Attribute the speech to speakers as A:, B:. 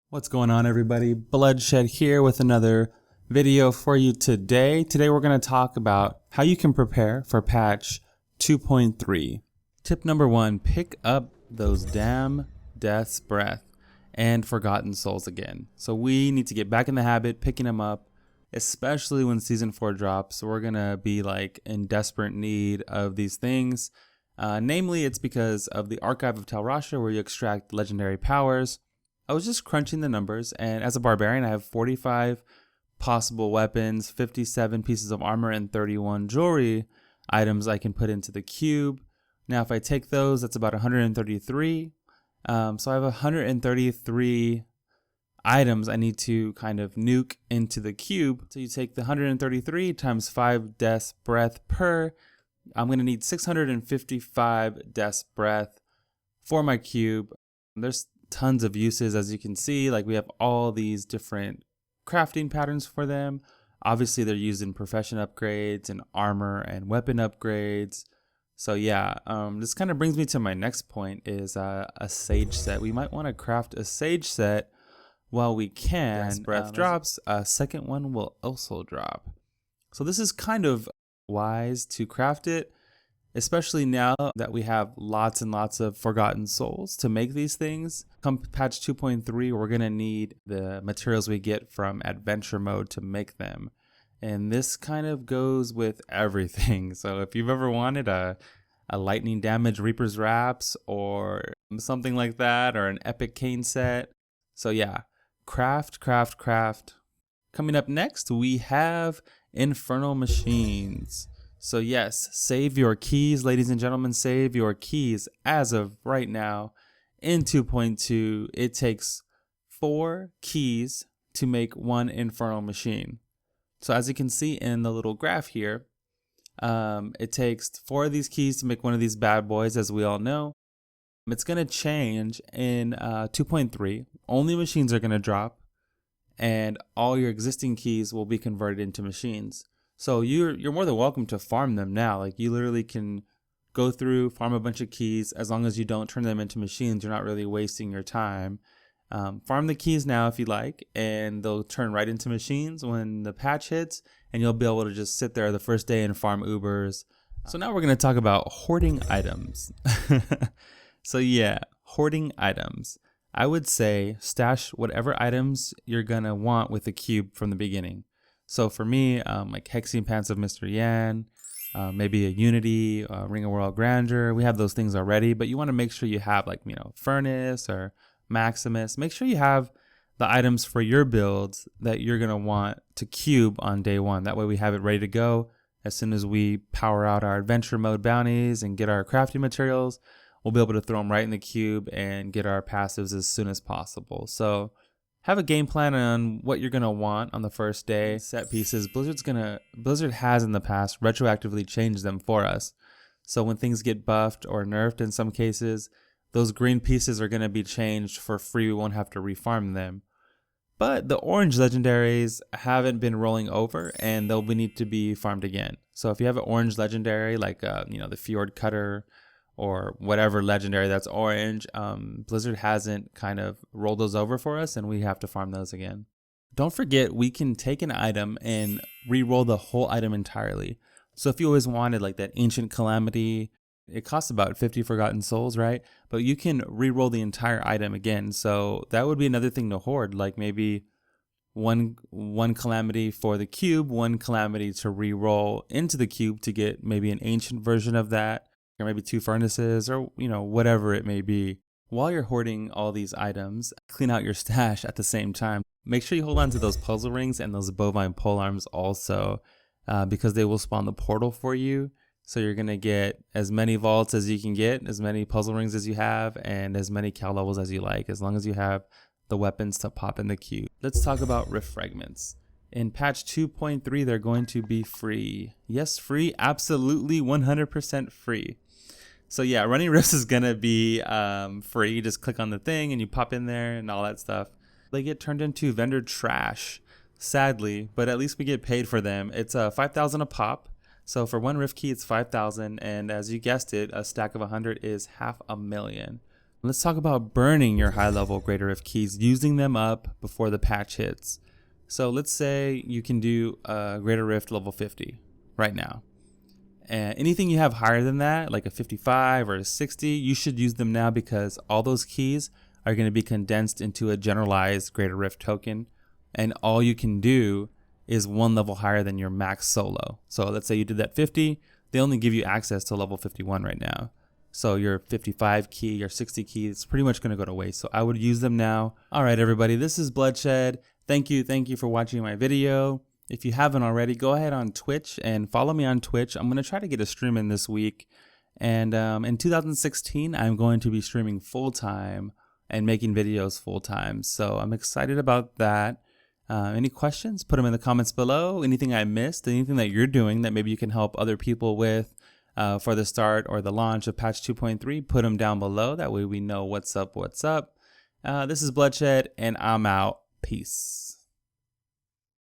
A: What's going on, everybody? Bloodshed here with another video for you today. Today we're going to talk about how you can prepare for patch 2.3. Tip number 1, pick up those damn Death's Breath and Forgotten Souls again. So we need to get back in the habit picking them up, especially when season 4 drops. We're going to be like in desperate need of these things. Namely, it's because of the Archive of Tal Rasha, where you extract legendary powers. I was just crunching the numbers, and as a barbarian, I have 45 possible weapons, 57 pieces of armor, and 31 jewelry items I can put into the cube. Now, if I take those, that's about 133. So I have 133 items I need to kind of nuke into the cube. So you take the 133 times 5 Death's Breath per. I'm going to need 655 Death's Breath for my cube. There's tons of uses, as you can see. Like, we have all these different crafting patterns for them. Obviously, they're used in profession upgrades and armor and weapon upgrades. So yeah, this kind of brings me to my next point, is a sage set. We might want to craft a sage set while we can. Death's Breath drops, a second one will also drop. So this is kind of wise to craft it, especially now that we have lots and lots of Forgotten Souls to make these things. Come patch 2.3, we're going to need the materials we get from adventure mode to make them. And this kind of goes with everything. So if you've ever wanted a lightning damage Reaper's Wraps or something like that, or an epic cane set. So yeah, craft. Coming up next, we have Infernal Machines. So yes, save your keys, ladies and gentlemen, save your keys. As of right now, in 2.2, it takes 4 keys to make one Infernal Machine. So as you can see in the little graph here, it takes 4 of these keys to make one of these bad boys, as we all know. It's going to change in 2.3. Only machines are going to drop, and all your existing keys will be converted into machines. So you're more than welcome to farm them now. Like, you literally can go through, farm a bunch of keys. As long as you don't turn them into machines, you're not really wasting your time. Farm the keys now if you like, and they'll turn right into machines when the patch hits, and you'll be able to just sit there the first day and farm Ubers. So now we're going to talk about hoarding items. So yeah, hoarding items. I would say stash whatever items you're going to want with the cube from the beginning. So for me, like Hexing Pants of Mr. Yan, maybe a Unity, Ring of World Grandeur. We have those things already, but you want to make sure you have, like, Furnace or Maximus. Make sure you have the items for your builds that you're going to want to cube on day 1. That way we have it ready to go. As soon as we power out our adventure mode bounties and get our crafting materials, we'll be able to throw them right in the cube and get our passives as soon as possible. So have a game plan on what you're going to want on the first day. Set pieces. Blizzard has in the past retroactively changed them for us. So when things get buffed or nerfed in some cases, those green pieces are going to be changed for free. We won't have to refarm them. But the orange legendaries haven't been rolling over, and they'll need to be farmed again. So if you have an orange legendary, like the Fjord Cutter or whatever legendary that's orange, Blizzard hasn't kind of rolled those over for us, and we have to farm those again. Don't forget, we can take an item and re-roll the whole item entirely. So if you always wanted like that Ancient Calamity, it costs about 50 Forgotten Souls, right? But you can re-roll the entire item again. So that would be another thing to hoard, like maybe one Calamity for the cube, one Calamity to re-roll into the cube to get maybe an ancient version of that, or maybe 2 furnaces, or whatever it may be. While you're hoarding all these items, clean out your stash at the same time. Make sure you hold on to those puzzle rings and those bovine polearms also, because they will spawn the portal for you. So you're going to get as many vaults as you can get, as many puzzle rings as you have, and as many cal levels as you like, as long as you have the weapons to pop in the queue. Let's talk about Rift Fragments. In patch 2.3, they're going to be free. Yes, free, absolutely 100% free. So yeah, running rifts is going to be free. You just click on the thing and you pop in there and all that stuff. They get turned into vendor trash, sadly, but at least we get paid for them. It's 5,000 a pop. So for 1 rift key, it's 5,000, and as you guessed it, a stack of 100 is 500,000. Let's talk about burning your high level Greater Rift keys, using them up before the patch hits. So let's say you can do a Greater Rift level 50 right now. And anything you have higher than that, like a 55 or a 60, you should use them now, because all those keys are going to be condensed into a generalized Greater Rift token. And all you can do is one level higher than your max solo. So let's say you did that 50, they only give you access to level 51 right now. So your 55 key, your 60 key, it's pretty much going to go to waste. So I would use them now. All right, everybody, this is Bloodshed. Thank you for watching my video. If you haven't already, go ahead on Twitch and follow me on Twitch. I'm going to try to get a stream in this week. And in 2016, I'm going to be streaming full-time and making videos full-time. So I'm excited about that. Any questions? Put them in the comments below. Anything I missed, anything that you're doing that maybe you can help other people with for the start or the launch of patch 2.3, put them down below. That way we know what's up. This is Bloodshed, and I'm out. Peace.